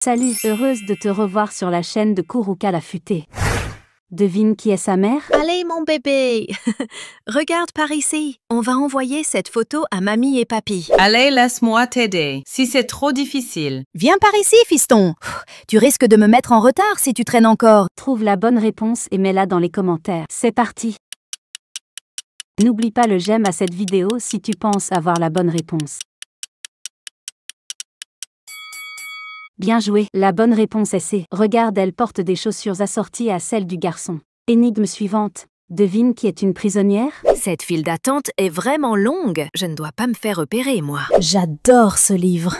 Salut, heureuse de te revoir sur la chaîne de Kuruka la futée. Devine qui est sa mère? Allez mon bébé, regarde par ici. On va envoyer cette photo à mamie et papy. Allez, laisse-moi t'aider, si c'est trop difficile. Viens par ici, fiston. Tu risques de me mettre en retard si tu traînes encore. Trouve la bonne réponse et mets-la dans les commentaires. C'est parti! N'oublie pas le j'aime à cette vidéo si tu penses avoir la bonne réponse. Bien joué, la bonne réponse est C. Regarde, elle porte des chaussures assorties à celles du garçon. Énigme suivante. Devine qui est une prisonnière? Cette file d'attente est vraiment longue. Je ne dois pas me faire repérer, moi. J'adore ce livre.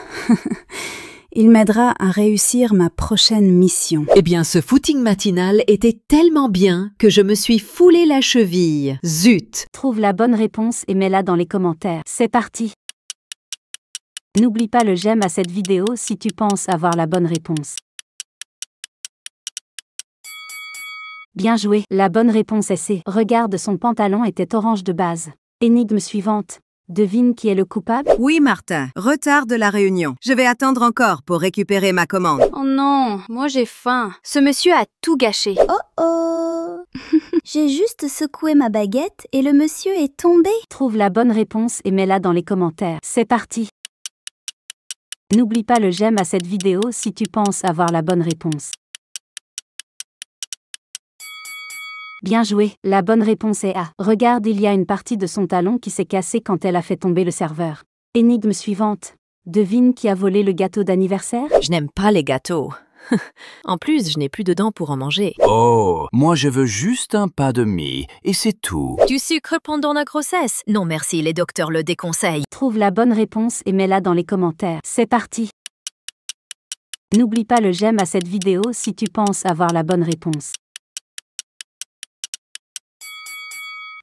Il m'aidera à réussir ma prochaine mission. Eh bien, ce footing matinal était tellement bien que je me suis foulé la cheville. Zut! Trouve la bonne réponse et mets-la dans les commentaires. C'est parti! N'oublie pas le j'aime à cette vidéo si tu penses avoir la bonne réponse. Bien joué, la bonne réponse est C. Regarde, son pantalon était orange de base. Énigme suivante. Devine qui est le coupable? Oui, Martin. Retard de la réunion. Je vais attendre encore pour récupérer ma commande. Oh non, moi j'ai faim. Ce monsieur a tout gâché. Oh oh. J'ai juste secoué ma baguette et le monsieur est tombé. Trouve la bonne réponse et mets-la dans les commentaires. C'est parti! N'oublie pas le j'aime à cette vidéo si tu penses avoir la bonne réponse. Bien joué, la bonne réponse est A. Regarde, il y a une partie de son talon qui s'est cassée quand elle a fait tomber le serveur. Énigme suivante. Devine qui a volé le gâteau d'anniversaire? Je n'aime pas les gâteaux. En plus, je n'ai plus de dents pour en manger. Oh, moi je veux juste un pas de mie, et c'est tout. Du sucre pendant la grossesse? Non merci, les docteurs le déconseillent. Trouve la bonne réponse et mets-la dans les commentaires. C'est parti! N'oublie pas le j'aime à cette vidéo si tu penses avoir la bonne réponse.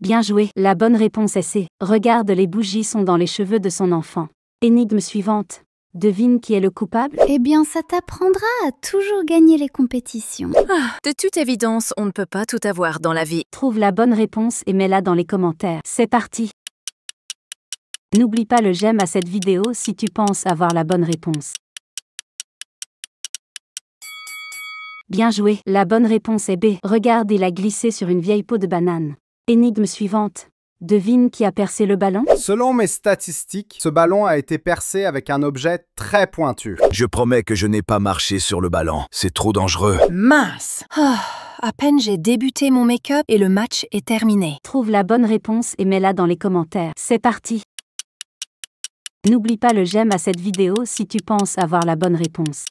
Bien joué, la bonne réponse est C. Regarde, les bougies sont dans les cheveux de son enfant. Énigme suivante. Devine qui est le coupable? Eh bien, ça t'apprendra à toujours gagner les compétitions. De toute évidence, on ne peut pas tout avoir dans la vie. Trouve la bonne réponse et mets-la dans les commentaires. C'est parti! N'oublie pas le j'aime à cette vidéo si tu penses avoir la bonne réponse. Bien joué, la bonne réponse est B. Regarde, il a glissé sur une vieille peau de banane. Énigme suivante. Devine qui a percé le ballon? Selon mes statistiques, ce ballon a été percé avec un objet très pointu. Je promets que je n'ai pas marché sur le ballon, c'est trop dangereux. Mince. À peine j'ai débuté mon make-up et le match est terminé. Trouve la bonne réponse et mets-la dans les commentaires. C'est parti! N'oublie pas le j'aime à cette vidéo si tu penses avoir la bonne réponse.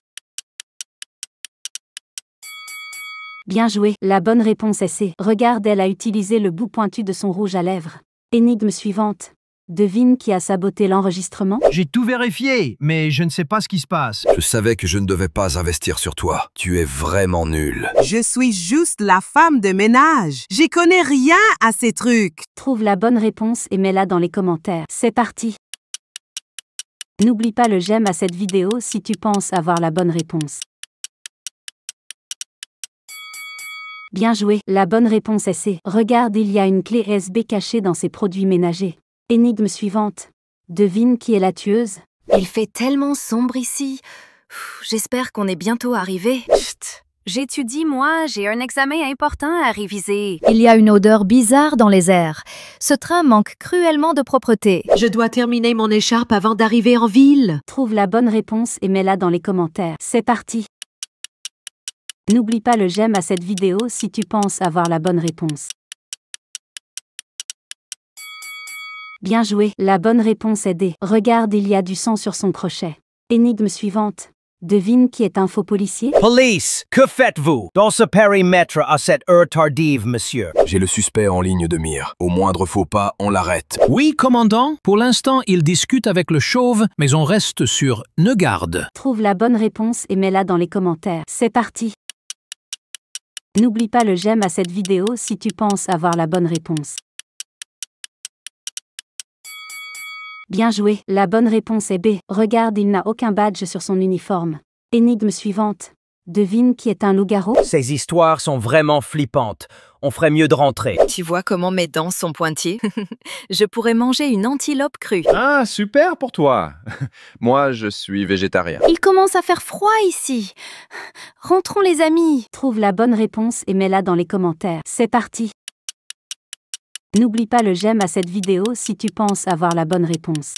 Bien joué, la bonne réponse est C. Regarde, elle a utilisé le bout pointu de son rouge à lèvres. Énigme suivante. Devine qui a saboté l'enregistrement? J'ai tout vérifié, mais je ne sais pas ce qui se passe. Je savais que je ne devais pas investir sur toi. Tu es vraiment nul. Je suis juste la femme de ménage. J'y connais rien à ces trucs. Trouve la bonne réponse et mets-la dans les commentaires. C'est parti! N'oublie pas le j'aime à cette vidéo si tu penses avoir la bonne réponse. Bien joué, la bonne réponse est C. Regarde, il y a une clé USB cachée dans ses produits ménagers. Énigme suivante. Devine qui est la tueuse? Il fait tellement sombre ici. J'espère qu'on est bientôt arrivé. Chut. J'étudie, moi, j'ai un examen important à réviser. Il y a une odeur bizarre dans les airs. Ce train manque cruellement de propreté. Je dois terminer mon écharpe avant d'arriver en ville. Trouve la bonne réponse et mets-la dans les commentaires. C'est parti! N'oublie pas le j'aime à cette vidéo si tu penses avoir la bonne réponse. Bien joué, la bonne réponse est D. Regarde, il y a du sang sur son crochet. Énigme suivante. Devine qui est un faux policier? Police, que faites-vous dans ce périmètre à cette heure tardive, monsieur? J'ai le suspect en ligne de mire. Au moindre faux pas, on l'arrête. Oui, commandant. Pour l'instant, il discute avec le chauve, mais on reste sur ne garde. Trouve la bonne réponse et mets-la dans les commentaires. C'est parti! N'oublie pas le j'aime à cette vidéo si tu penses avoir la bonne réponse. Bien joué, la bonne réponse est B. Regarde, il n'a aucun badge sur son uniforme. Énigme suivante. Devine qui est un loup-garou? Ces histoires sont vraiment flippantes. On ferait mieux de rentrer. Tu vois comment mes dents sont pointillées? Je pourrais manger une antilope crue. Ah, super pour toi. Moi, je suis végétarien. Il commence à faire froid ici. Rentrons les amis. Trouve la bonne réponse et mets-la dans les commentaires. C'est parti. N'oublie pas le j'aime à cette vidéo si tu penses avoir la bonne réponse.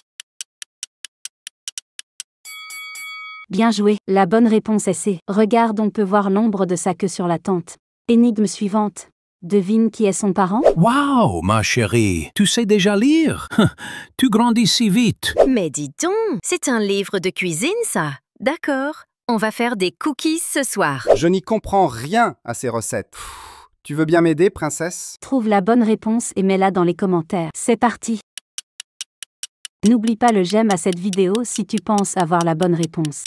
Bien joué, la bonne réponse est C. Regarde, on peut voir l'ombre de sa queue sur la tente. Énigme suivante. Devine qui est son parent? Wow, ma chérie, tu sais déjà lire? Tu grandis si vite. Mais dis donc, c'est un livre de cuisine, ça. D'accord, on va faire des cookies ce soir. Je n'y comprends rien à ces recettes. Tu veux bien m'aider, princesse? Trouve la bonne réponse et mets-la dans les commentaires. C'est parti. N'oublie pas le j'aime à cette vidéo si tu penses avoir la bonne réponse.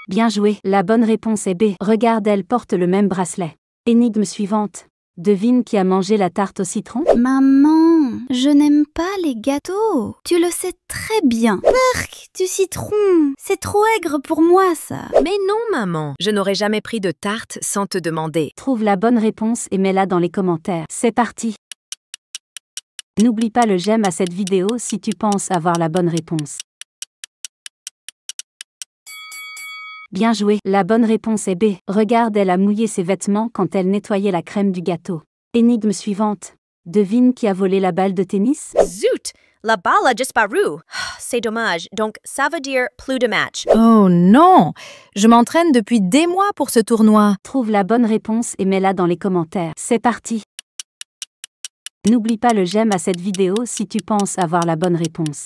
Bien joué, la bonne réponse est B. Regarde, elle porte le même bracelet. Énigme suivante. Devine qui a mangé la tarte au citron? Maman, je n'aime pas les gâteaux. Tu le sais très bien. Arc, du citron. C'est trop aigre pour moi, ça. Mais non, maman, je n'aurais jamais pris de tarte sans te demander. Trouve la bonne réponse et mets-la dans les commentaires. C'est parti. N'oublie pas le j'aime à cette vidéo si tu penses avoir la bonne réponse. Bien joué, la bonne réponse est B. Regarde, elle a mouillé ses vêtements quand elle nettoyait la crème du gâteau. Énigme suivante. Devine qui a volé la balle de tennis? Zut! La balle a disparu. C'est dommage, donc ça veut dire plus de match. Oh non! Je m'entraîne depuis des mois pour ce tournoi. Trouve la bonne réponse et mets-la dans les commentaires. C'est parti. N'oublie pas le j'aime à cette vidéo si tu penses avoir la bonne réponse.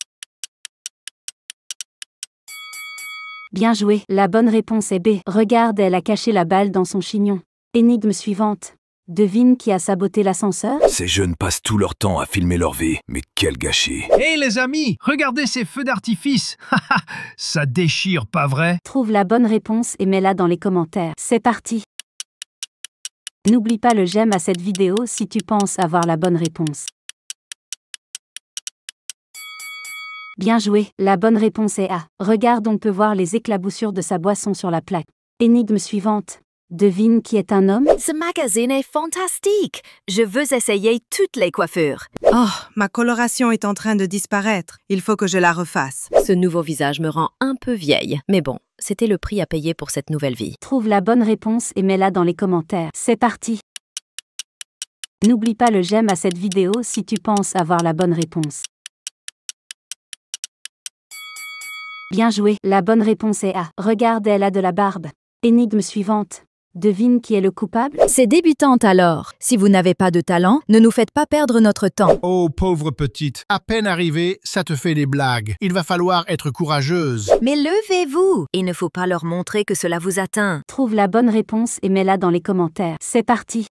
Bien joué, la bonne réponse est B. Regarde, elle a caché la balle dans son chignon. Énigme suivante. Devine qui a saboté l'ascenseur? Ces jeunes passent tout leur temps à filmer leur vie, mais quel gâchis. Hé les amis, regardez ces feux d'artifice. Ça déchire, pas vrai? Trouve la bonne réponse et mets-la dans les commentaires. C'est parti. N'oublie pas le j'aime à cette vidéo si tu penses avoir la bonne réponse. Bien joué, la bonne réponse est A. Regarde, on peut voir les éclaboussures de sa boisson sur la plaque. Énigme suivante. Devine qui est un homme? Ce magazine est fantastique. Je veux essayer toutes les coiffures. Oh, ma coloration est en train de disparaître. Il faut que je la refasse. Ce nouveau visage me rend un peu vieille. Mais bon, c'était le prix à payer pour cette nouvelle vie. Trouve la bonne réponse et mets-la dans les commentaires. C'est parti. N'oublie pas le j'aime à cette vidéo si tu penses avoir la bonne réponse. Bien joué, la bonne réponse est A. Regarde, elle a de la barbe. Énigme suivante. Devine qui est le coupable? C'est débutante alors. Si vous n'avez pas de talent, ne nous faites pas perdre notre temps. Oh, pauvre petite, à peine arrivée, ça te fait des blagues. Il va falloir être courageuse. Mais levez-vous! Il ne faut pas leur montrer que cela vous atteint. Trouve la bonne réponse et mets-la dans les commentaires. C'est parti.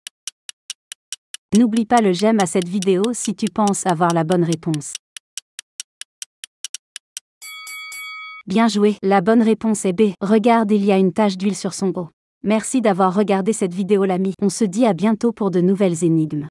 N'oublie pas le j'aime à cette vidéo si tu penses avoir la bonne réponse. Bien joué, la bonne réponse est B. Regarde, il y a une tache d'huile sur son haut. Merci d'avoir regardé cette vidéo l'ami. On se dit à bientôt pour de nouvelles énigmes.